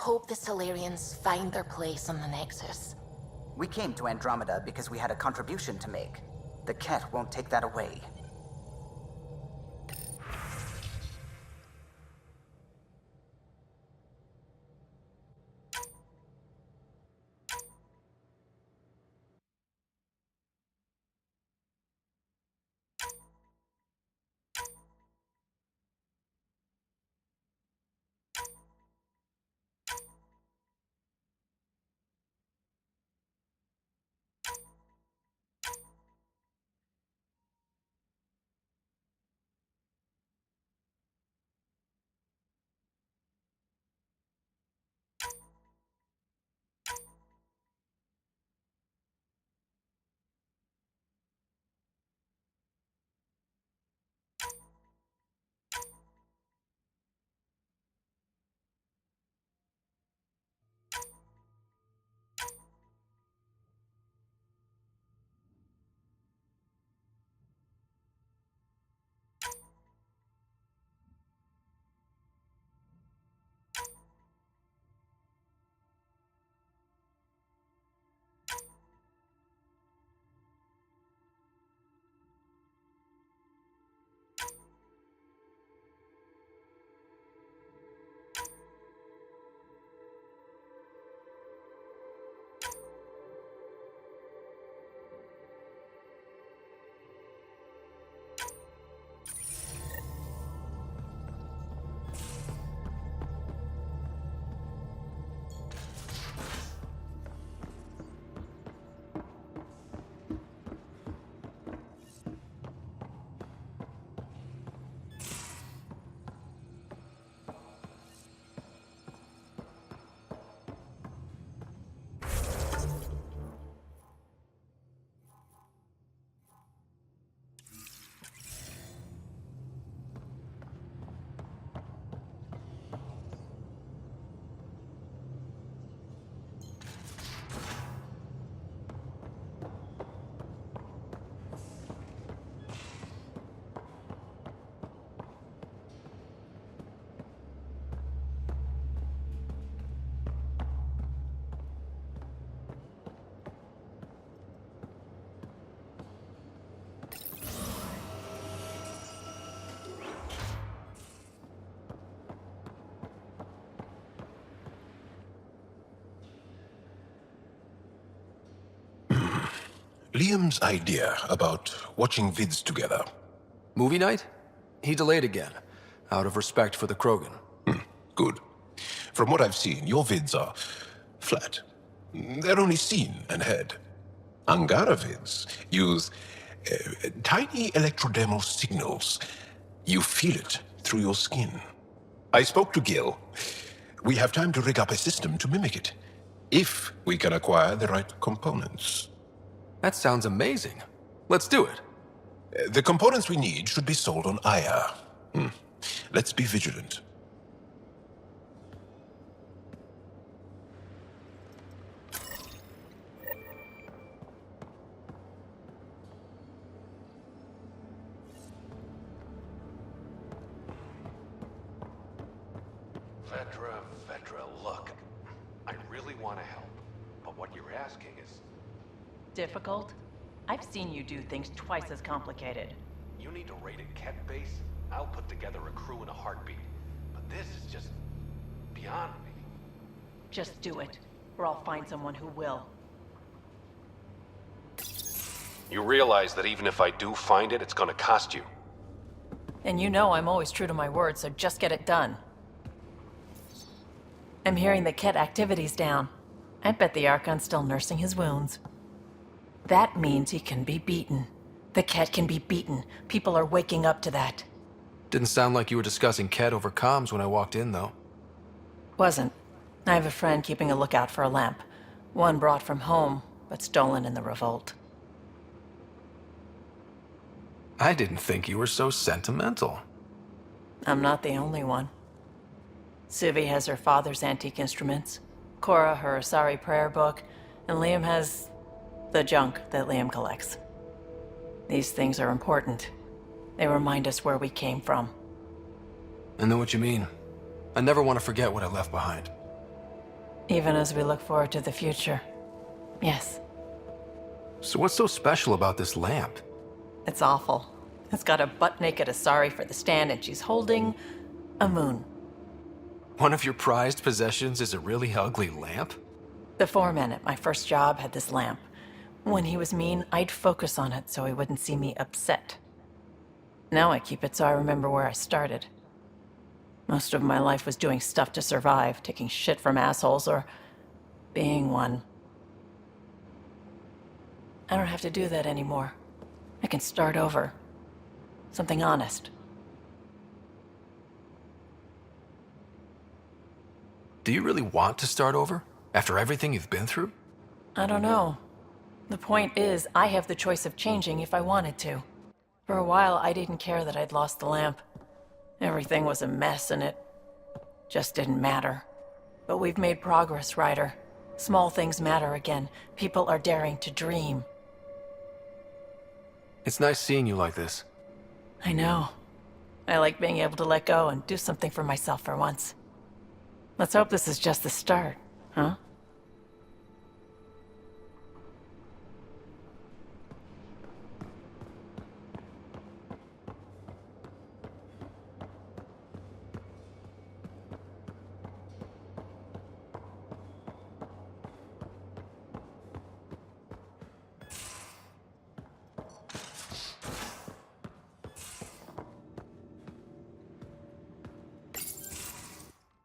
hope the Solarians find their place on the Nexus. We came to Andromeda because we had a contribution to make. The Ket won't take that away. Liam's idea about watching vids together. Movie night? He delayed again, out of respect for the Krogan. Good. From what I've seen, your vids are flat. They're only seen and heard. Angara vids use tiny electrodermal signals. You feel it through your skin. I spoke to Gil. We have time to rig up a system to mimic it, if we can acquire the right components. That sounds amazing. Let's do it. The components we need should be sold on Aya. Let's be vigilant. Vedra, look. I really want to help, but what you're asking is... Difficult? I've seen you do things twice as complicated. You need a rated Ket base? I'll put together a crew in a heartbeat. But this is just... beyond me. Just do it, or I'll find someone who will. You realize that even if I do find it, it's gonna cost you. And you know I'm always true to my word, so just get it done. I'm hearing the Ket activity's down. I bet the Archon's still nursing his wounds. That means he can be beaten. The Ket can be beaten. People are waking up to that. Didn't sound like you were discussing Ket over comms when I walked in, though. Wasn't. I have a friend keeping a lookout for a lamp. One brought from home, but stolen in the revolt. I didn't think you were so sentimental. I'm not the only one. Suvi has her father's antique instruments, Cora her Asari prayer book, and Liam has the junk that Liam collects. These things are important. They remind us where we came from. I know what you mean. I never want to forget what I left behind. Even as we look forward to the future. Yes, So what's so special about this lamp? it's awful. It's got a butt-naked Asari for the stand, and she's holding a moon. One of your prized possessions is a really ugly lamp? The foreman at my first job had this lamp. When he was mean, I'd focus on it so he wouldn't see me upset. Now I keep it so I remember where I started. Most of my life was doing stuff to survive, taking shit from assholes, or being one. I don't have to do that anymore. I can start over. Something honest. Do you really want to start over? After everything you've been through? I don't know. The point is, I have the choice of changing if I wanted to. For a while, I didn't care that I'd lost the lamp. Everything was a mess, and it just didn't matter. But we've made progress, Ryder. Small things matter again. People are daring to dream. It's nice seeing you like this. I know. I like being able to let go and do something for myself for once. Let's hope this is just the start, huh?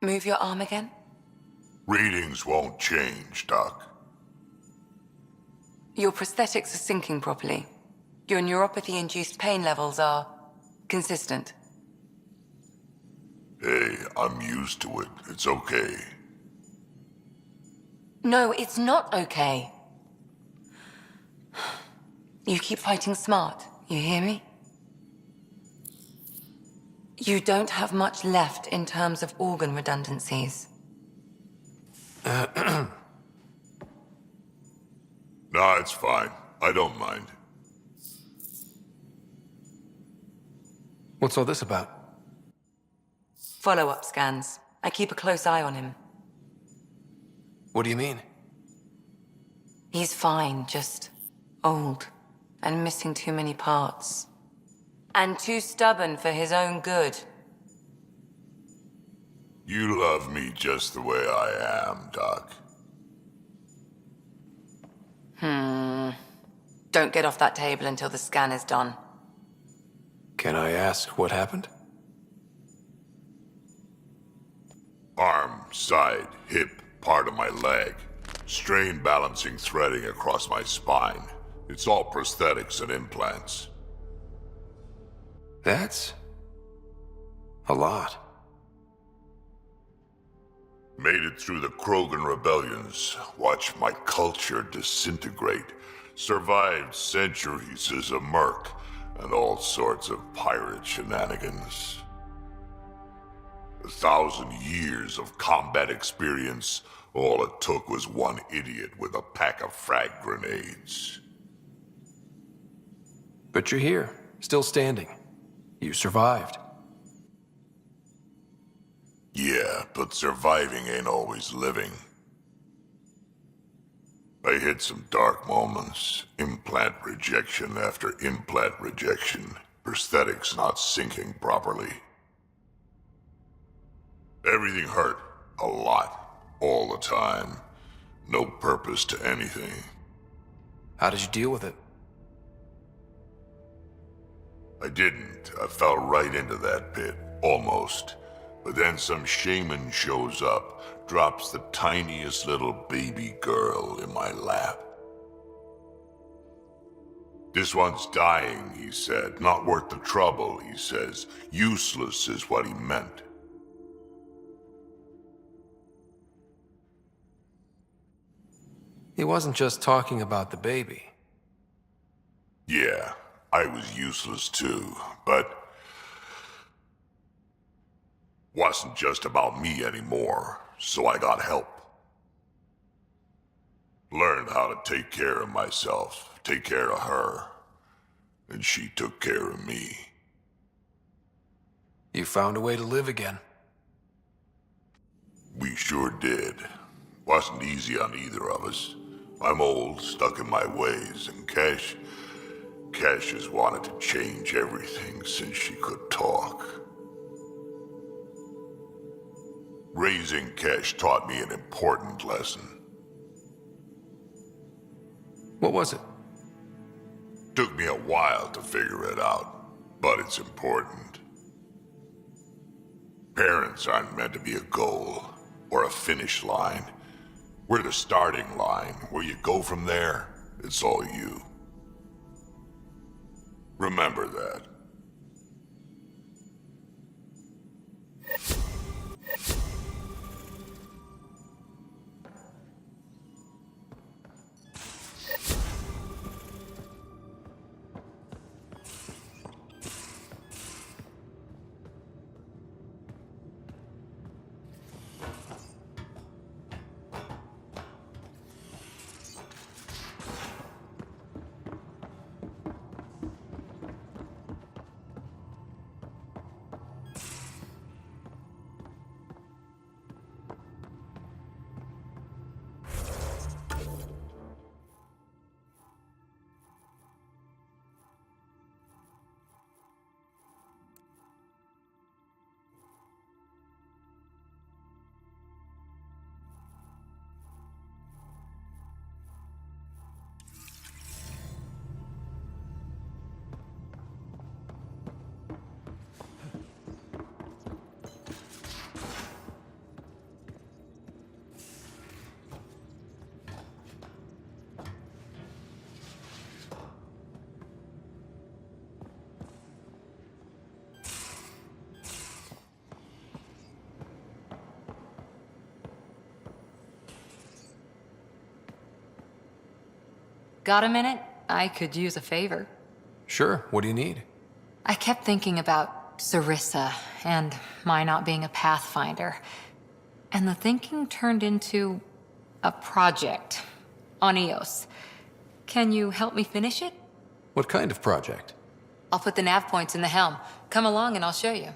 Move your arm again? Readings won't change, Doc. Your prosthetics are syncing properly. Your neuropathy-induced pain levels are consistent. Hey, I'm used to it. It's okay. No, it's not okay. You keep fighting smart, you hear me? You don't have much left in terms of organ redundancies. Nah, it's fine. I don't mind. What's all this about? Follow-up scans. I keep a close eye on him. What do you mean? He's fine, just old and missing too many parts. And too stubborn for his own good. You love me just the way I am, Doc. Don't get off that table until the scan is done. Can I ask what happened? Arm, side, hip, part of my leg. Strain balancing threading across my spine. It's all prosthetics and implants. That's a lot. Made it through the Krogan rebellions. Watched my culture disintegrate. Survived centuries as a merc and all sorts of pirate shenanigans. 1,000 years of combat experience. All it took was one idiot with a pack of frag grenades. But you're here, still standing. You survived. Yeah, but surviving ain't always living. I hit some dark moments. Implant rejection after implant rejection. Prosthetics not syncing properly. Everything hurt. A lot. All the time. No purpose to anything. How did you deal with it? I didn't. I fell right into that pit. Almost. But then some shaman shows up, drops the tiniest little baby girl in my lap. This one's dying, he said. Not worth the trouble, he says. Useless is what he meant. He wasn't just talking about the baby. Yeah, I was useless too, but wasn't just about me anymore, so I got help. Learned how to take care of myself, take care of her, and she took care of me. You found a way to live again. We sure did. Wasn't easy on either of us. I'm old, stuck in my ways, and Cash has wanted to change everything since she could talk. Raising Cash taught me an important lesson. What was it? Took me a while to figure it out, but it's important. Parents aren't meant to be a goal or a finish line. We're the starting line. Where you go from there, it's all you. Remember that. Got a minute? I could use a favor. Sure, what do you need? I kept thinking about Sarissa and my not being a pathfinder. And the thinking turned into a project on Eos. Can you help me finish it? What kind of project? I'll put the nav points in the helm. Come along and I'll show you.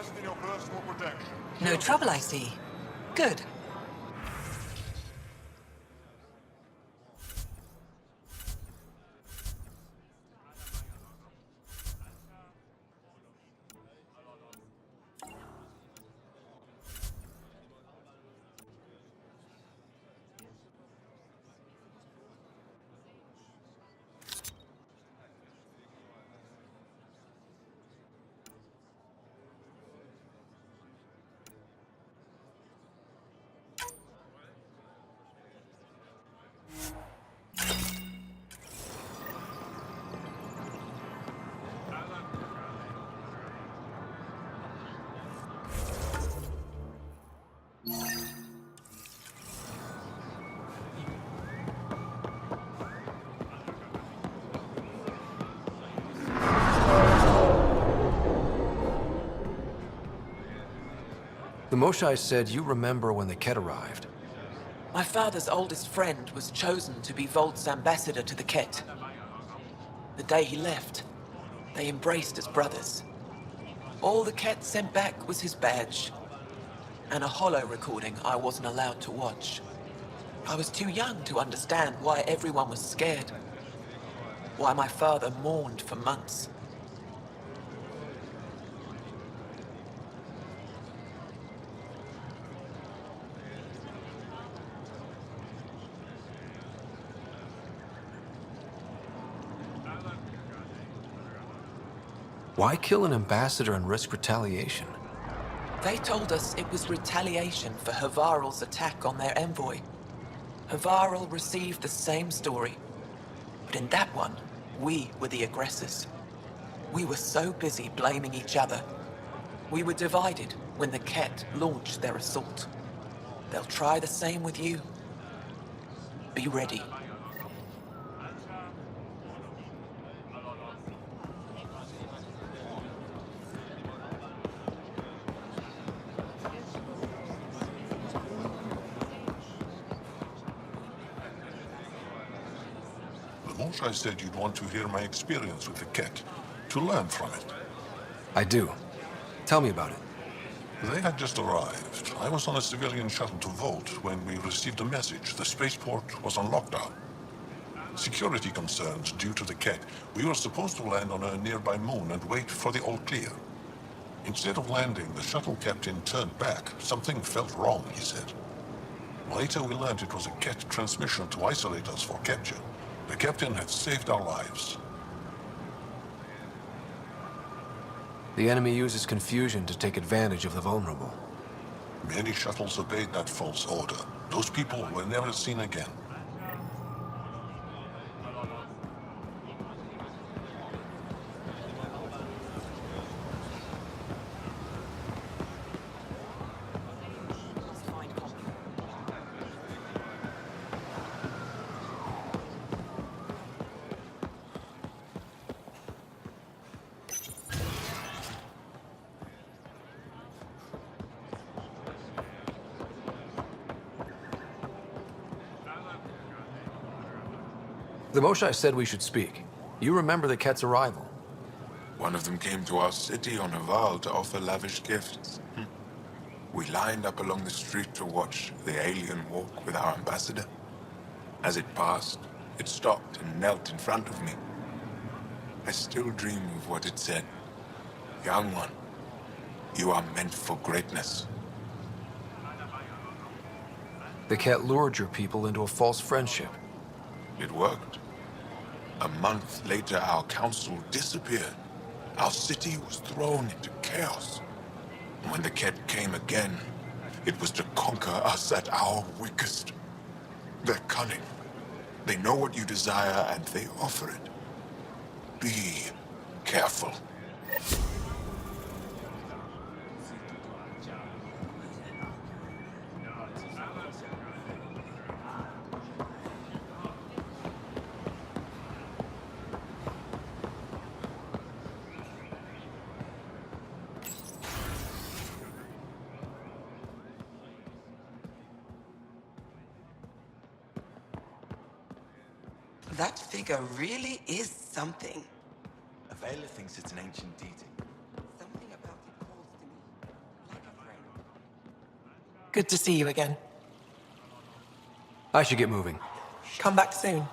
invest in your personal protection. No trouble, I see. Good. The Moshai said you remember when the Ket arrived. My father's oldest friend was chosen to be Volt's ambassador to the Ket. The day he left, they embraced as brothers. All the Ket sent back was his badge, and a holo recording I wasn't allowed to watch. I was too young to understand why everyone was scared, why my father mourned for months. Why kill an ambassador and risk retaliation? They told us it was retaliation for Havarl's attack on their envoy. Havarl received the same story, but in that one, we were the aggressors. We were so busy blaming each other. We were divided when the Ket launched their assault. They'll try the same with you. Be ready. The Moshai said you'd want to hear my experience with the Ket, to learn from it. I do. Tell me about it. They had just arrived. I was on a civilian shuttle to Volt when we received a message. The spaceport was on lockdown. Security concerns due to the Ket. We were supposed to land on a nearby moon and wait for the all clear. Instead of landing, the shuttle captain turned back. Something felt wrong, he said. Later we learned it was a Ket transmission to isolate us for capture. The captain had saved our lives. The enemy uses confusion to take advantage of the vulnerable. Many shuttles obeyed that false order. Those people were never seen again. The Moshai said we should speak. You remember the Ket's arrival. One of them came to our city on a vow to offer lavish gifts. We lined up along the street to watch the alien walk with our ambassador. As it passed, it stopped and knelt in front of me. I still dream of what it said. Young one, you are meant for greatness. The Ket lured your people into a false friendship. It worked. A month later, our council disappeared. Our city was thrown into chaos. When the Ket came again, it was to conquer us at our weakest. They're cunning. They know what you desire and they offer it. Be careful. That figure really is something. Avela thinks it's an ancient deity. Something about it calls to me. Good to see you again. I should get moving. Come back soon.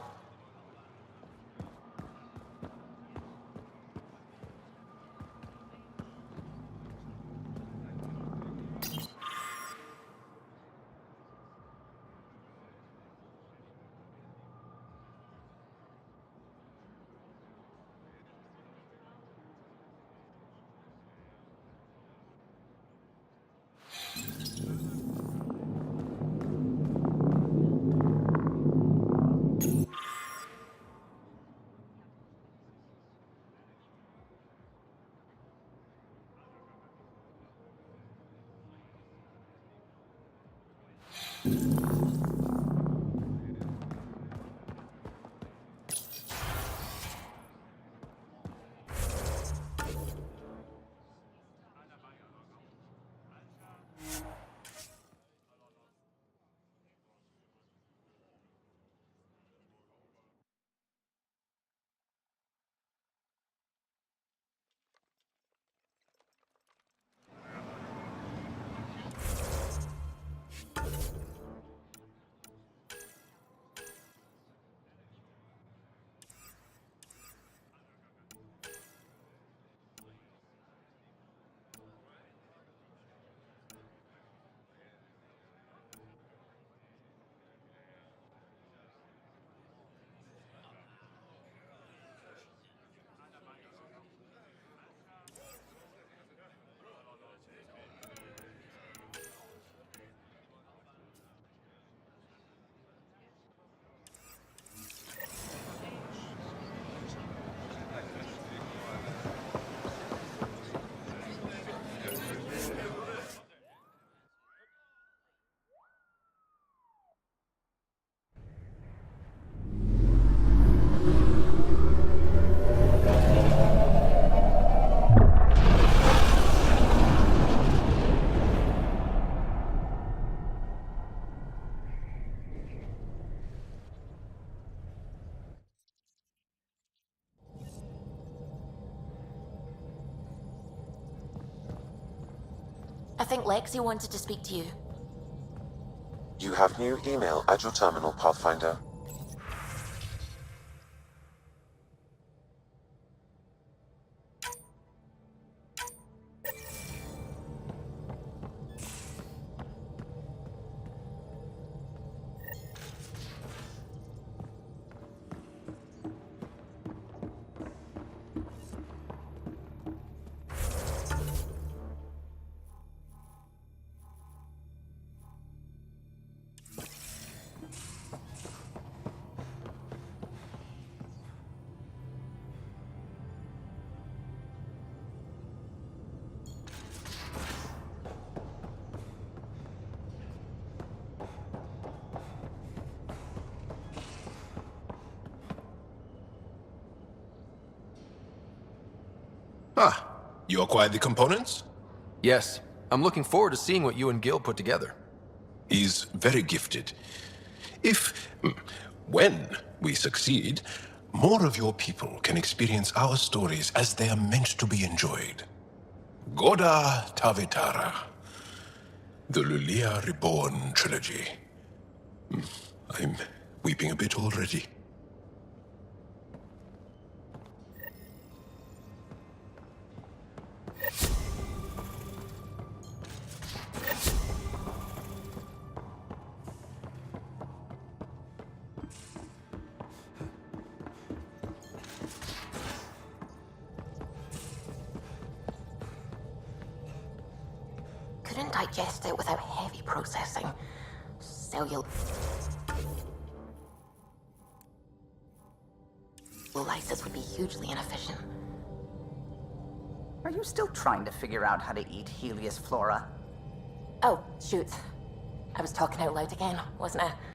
I think Lexi wanted to speak to you. You have new email at your terminal, Pathfinder. Ah, you acquired the components? Yes, I'm looking forward to seeing what you and Gil put together. He's very gifted. When we succeed, more of your people can experience our stories as they are meant to be enjoyed. Goda Tavitara, the Lulia Reborn trilogy. I'm weeping a bit already. Couldn't digest it without heavy processing. Cellular lysis would be hugely inefficient. Are you still trying to figure out how to eat Helios flora? Oh, shoot. I was talking out loud again, wasn't I?